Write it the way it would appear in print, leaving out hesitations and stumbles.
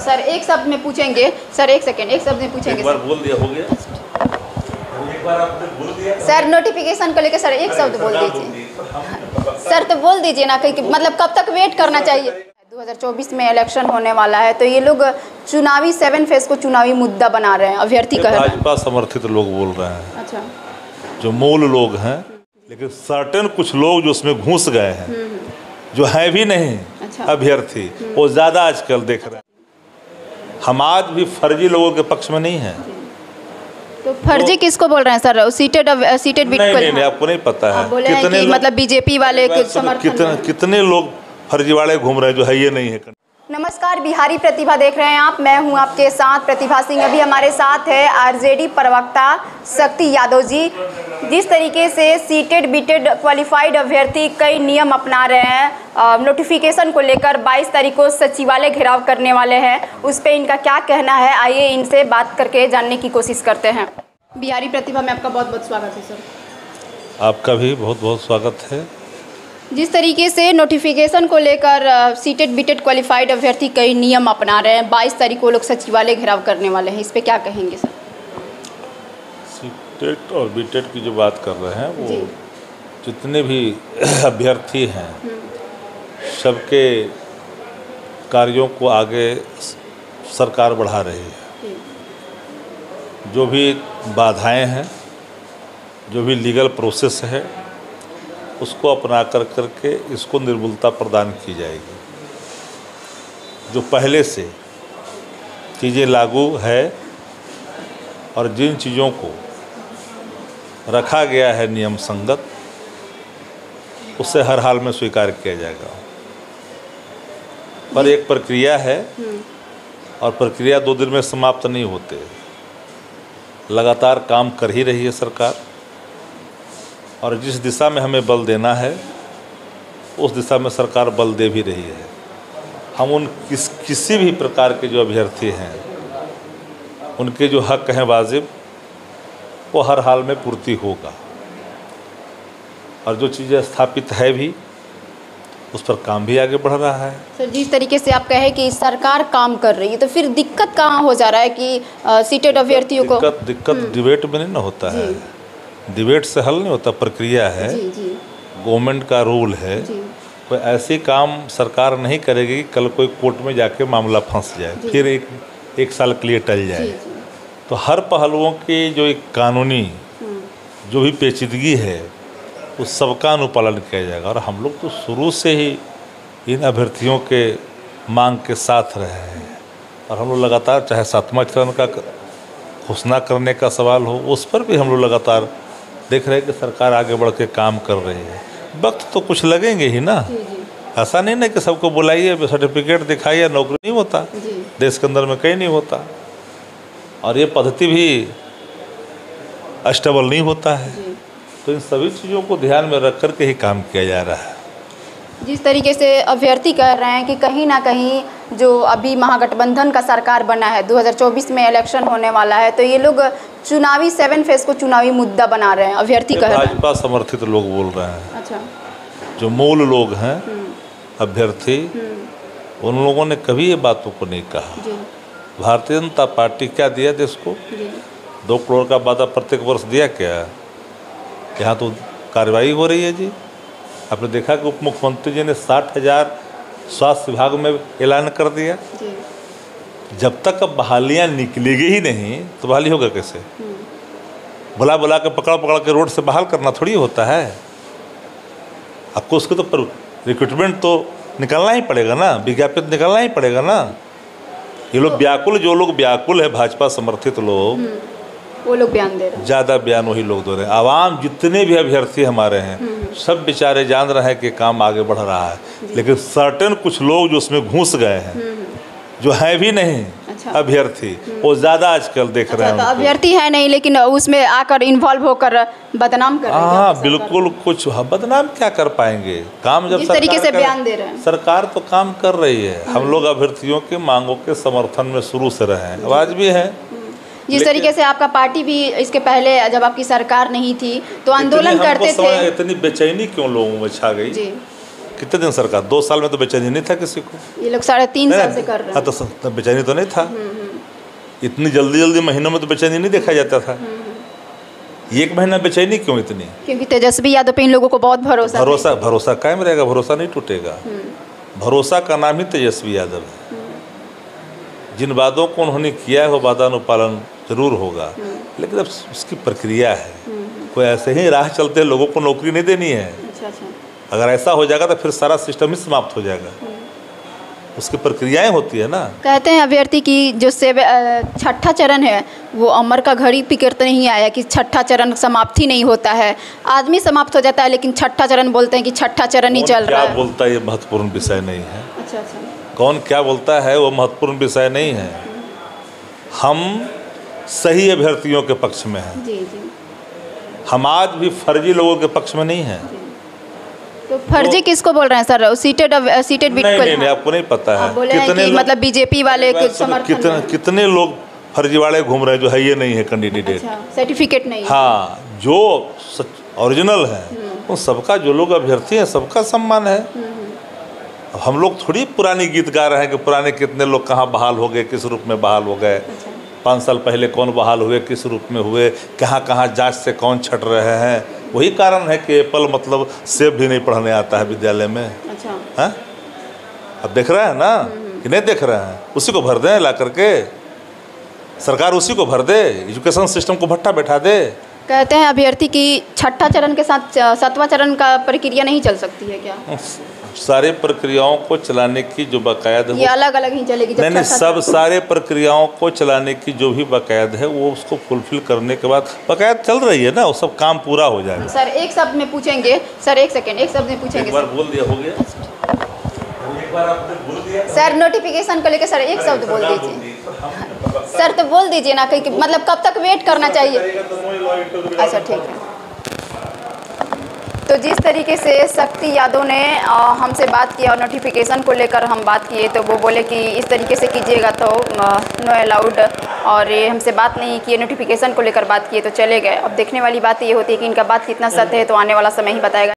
Sir एक शब्द में पूछेंगे, सर एक सेकेंड, एक शब्द में पूछेंगे। एक बार बोल दिया हो गया, एक बार आपने बोल दिया सर नोटिफिकेशन को लेकर सर एक शब्द बोल दीजिए। सर तो बोल दीजिए ना, कि मतलब कब तक वेट करना चाहिए। 2024 में इलेक्शन होने वाला है, तो ये लोग चुनावी 7 फेज को चुनावी मुद्दा बना रहे हैं, अभ्यर्थी कह रहे हैं। भाजपा समर्थित लोग बोल रहे हैं, अच्छा, जो मूल लोग हैं, लेकिन सर्टेन कुछ लोग जो उसमें घुस गए हैं, जो हैं भी नहीं अच्छा। अभ्यर्थी, वो ज़्यादा आजकल देख रहे हैं। हम आज भी फर्जी लोगों के पक्ष में नहीं हैं। तो फर्जी किसको बोल रहे हैं सर? सीटेड नहीं, आपको नहीं पता है कितने मतलब बीजेपी वाले के समर्थन कितने लोग फर्जीवाड़े घूम रहे हैं, जो है ये नहीं है। नमस्कार, बिहारी प्रतिभा देख रहे हैं आप, मैं हूं आपके साथ प्रतिभा सिंह। अभी हमारे साथ है आरजेडी प्रवक्ता शक्ति यादव जी। जिस तरीके से सीटेड बीटेड क्वालिफाइड अभ्यर्थी कई नियम अपना रहे हैं, नोटिफिकेशन को लेकर 22 तारीख को सचिवालय घेराव करने वाले हैं, उस पर इनका क्या कहना है, आइए इनसे बात करके जानने की कोशिश करते हैं। बिहारी प्रतिभा में आपका बहुत बहुत स्वागत है सर। आपका भी बहुत बहुत स्वागत है। जिस तरीके से नोटिफिकेशन को लेकर सीटेड बीटेड क्वालिफाइड अभ्यर्थी कई नियम अपना रहे हैं, 22 तारीख को लोग सचिवालय घेराव करने वाले हैं, इस पे क्या कहेंगे सर? सीटेड और बीटेड की जो बात कर रहे हैं, वो जितने भी अभ्यर्थी हैं, सबके कार्यों को आगे सरकार बढ़ा रही है। जो भी बाधाएं हैं, जो भी लीगल प्रोसेस है, उसको अपना करके इसको निर्भुलता प्रदान की जाएगी। जो पहले से चीज़ें लागू है और जिन चीज़ों को रखा गया है नियम संगत, उससे हर हाल में स्वीकार किया जाएगा। पर एक प्रक्रिया है और प्रक्रिया 2 दिन में समाप्त नहीं होते। लगातार काम कर ही रही है सरकार, और जिस दिशा में हमें बल देना है, उस दिशा में सरकार बल दे भी रही है। हम किसी भी प्रकार के जो अभ्यर्थी हैं, उनके जो हक हैं वाजिब, वो हर हाल में पूर्ति होगा। और जो चीज़ें स्थापित है भी, उस पर काम भी आगे बढ़ रहा है। सर जिस तरीके से आप कहें कि सरकार काम कर रही है, तो फिर दिक्कत कहाँ हो जा रहा है कि सीटेड अभ्यर्थियों को? दिक्कत डिबेट में नहीं ना होता है, डिबेट से हल नहीं होता। प्रक्रिया है, गवर्नमेंट का रूल है। कोई ऐसे काम सरकार नहीं करेगी कि कल कोई कोर्ट में जाके मामला फंस जाए, फिर एक साल के लिए टल जाए। तो हर पहलुओं की जो एक कानूनी जो भी पेचीदगी है, उस सबका अनुपालन किया जाएगा। और हम लोग तो शुरू से ही इन अभ्यर्थियों के मांग के साथ रहे हैं, और हम लोग लगातार, चाहे 7वां चरण का घोषणा करने का सवाल हो, उस पर भी हम लोग लगातार देख रहे हैं कि सरकार आगे बढ़ के काम कर रही है। वक्त तो कुछ लगेंगे ही ना, ऐसा नहीं ना कि सबको बुलाइए, सर्टिफिकेट दिखाइए, नौकरी नहीं होता देश के अंदर में, कहीं नहीं होता। और ये पद्धति भी स्टेबल नहीं होता है। तो इन सभी चीज़ों को ध्यान में रख कर के ही काम किया जा रहा है। जिस तरीके से अभ्यर्थी कह रहे हैं कि कहीं ना कहीं जो अभी महागठबंधन का सरकार बना है, 2024 में इलेक्शन होने वाला है, तो ये लोग चुनावी 7 फेज को चुनावी मुद्दा बना रहे हैं, अभ्यर्थी कह रहे हैं। भाजपा समर्थित लोग बोल रहे हैं। अच्छा, जो मूल लोग हैं अभ्यर्थी, उन लोगों ने कभी ये बातों को नहीं कहा। भारतीय जनता पार्टी क्या दिया देश को? 2 करोड़ का वादा प्रत्येक वर्ष दिया क्या? यहाँ तो कार्रवाई हो रही है जी। आपने देखा कि उप मुख्यमंत्री जी ने 60,000 स्वास्थ्य विभाग में ऐलान कर दिया। जब तक अब बहालियाँ निकलेगी ही नहीं, तो बहाली होगा कैसे? बुला के पकड़ के रोड से बहाल करना थोड़ी होता है। आपको उसको तो रिक्रूटमेंट तो निकलना ही पड़ेगा ना, विज्ञापित निकलना ही पड़ेगा ना। ये लोग व्याकुल, जो लोग व्याकुल है, भाजपा समर्थित लोग, वो लोग बयान दे रहे हैं। ज़्यादा बयान वही लोग दे रहे हैं। आवाम जितने भी अभ्यर्थी हमारे हैं, सब बेचारे जान रहे हैं कि काम आगे बढ़ रहा है, लेकिन सर्टेन कुछ लोग जो उसमें घुस गए हैं, जो हैं भी नहीं अभ्यर्थी, वो ज़्यादा आजकल देख रहे हैं। तो अभ्यर्थी है नहीं, लेकिन उसमें आकर इन्वॉल्व होकर बदनाम कर रहे हैं। हाँ बिल्कुल, कुछ बदनाम क्या कर पाएंगे? काम जब इस तरीके से बयान दे रहे हैं, सरकार तो काम कर रही है। हम लोग अभ्यर्थियों के मांगों के समर्थन में शुरू से रहे हैं, आवाज़ भी है। जिस तरीके से आपका पार्टी भी इसके पहले, जब आपकी सरकार नहीं थी, तो आंदोलन करते थे। इतनी बेचैनी क्यों लोगों में छा गई? कितने दिन सरकार, 2 साल में तो बेचैनी नहीं था किसी को। ये लोग 3.5 साल से कर रहे हैं। तो बेचैनी तो नहीं था, इतनी जल्दी महीनों में तो बेचैनी नहीं देखा जाता था। 1 महीना बेचैनी क्यों इतनी? क्योंकि तेजस्वी यादव पे इन लोगों को बहुत भरोसा कायम रहेगा, भरोसा नहीं टूटेगा। भरोसा का नाम ही तेजस्वी यादव है। जिन वादों को उन्होंने किया है वो वादानुपालन जरूर होगा, लेकिन अब उसकी प्रक्रिया है। कोई ऐसे ही राह चलते लोगों को नौकरी नहीं देनी है। अगर ऐसा हो जाएगा तो फिर सारा सिस्टम ही समाप्त हो जाएगा। उसकी प्रक्रियाएं होती है ना। कहते हैं अभ्यर्थी की जो 6ठा चरण है वो अमर का घड़ी पिकर नहीं आया कि 6ठा चरण समाप्ति नहीं होता है, आदमी समाप्त हो जाता है, लेकिन 6ठा चरण बोलते हैं कि 6ठा चरण ही चल रहा है। क्या बोलता है ये महत्वपूर्ण विषय नहीं है। कौन क्या बोलता है वो महत्वपूर्ण विषय नहीं है। हम सही अभ्यर्थियों के पक्ष में हैं। हम आज भी फर्जी लोगों के पक्ष में नहीं हैं। तो फर्जी किसको बोल रहे हैं सर? सीटेड नहीं, आपको नहीं पता है कितने मतलब बीजेपी वाले के समर्थन कितने लोग फर्जीवाड़े घूम रहे हैं जो है ये नहीं है कैंडिडेट, सर्टिफिकेट नहीं। हाँ, जो ओरिजिनल है उन सबका, जो लोग अभ्यर्थी हैं सबका सम्मान है। अब हम लोग थोड़ी पुरानी गीत गा रहे हैं कि पुराने कितने लोग कहाँ बहाल हो गए, किस रूप में बहाल हो गए, 5 साल पहले कौन बहाल हुए, किस रूप में हुए, कहाँ जांच से कौन छट रहे हैं। वही कारण है कि एप्पल मतलब सेब भी नहीं पढ़ने आता है विद्यालय में। हाँ, अब देख रहे हैं ना कि नहीं देख रहे हैं? उसी को भर दें ला करके, सरकार उसी को भर दे, एजुकेशन सिस्टम को भट्टा बैठा दे। कहते हैं अभ्यर्थी की 6ठा चरण के साथ 7वां चरण का प्रक्रिया नहीं चल सकती है क्या? सारे प्रक्रियाओं को चलाने की जो बाकायदा ये अलग ही चलेगी? नहीं, सब सारे प्रक्रियाओं को चलाने की जो भी बाकायद है वो उसको फुलफिल करने के बाद बाकायद चल रही है ना, वो सब काम पूरा हो जाएगा। सर एक शब्द में पूछेंगे, सर एक शब्द में पूछेंगे। एक बार बोल दिया, हो गया। एक बार आपने बोल दिया सर, नोटिफिकेशन को लेकर सर एक शब्द बोल दीजिए। सर तो बोल दीजिए ना, कि मतलब कब तक वेट करना चाहिए? अच्छा ठीक है। तो जिस तरीके से शक्ति यादव ने हमसे बात किया और नोटिफिकेशन को लेकर हम बात किए, तो वो बोले कि इस तरीके से कीजिएगा तो नो अलाउड, और ये हमसे बात नहीं किए, नोटिफिकेशन को लेकर बात किए तो चले गए। अब देखने वाली बात ये होती है कि इनका बात कितना सत्य है, तो आने वाला समय ही बताएगा।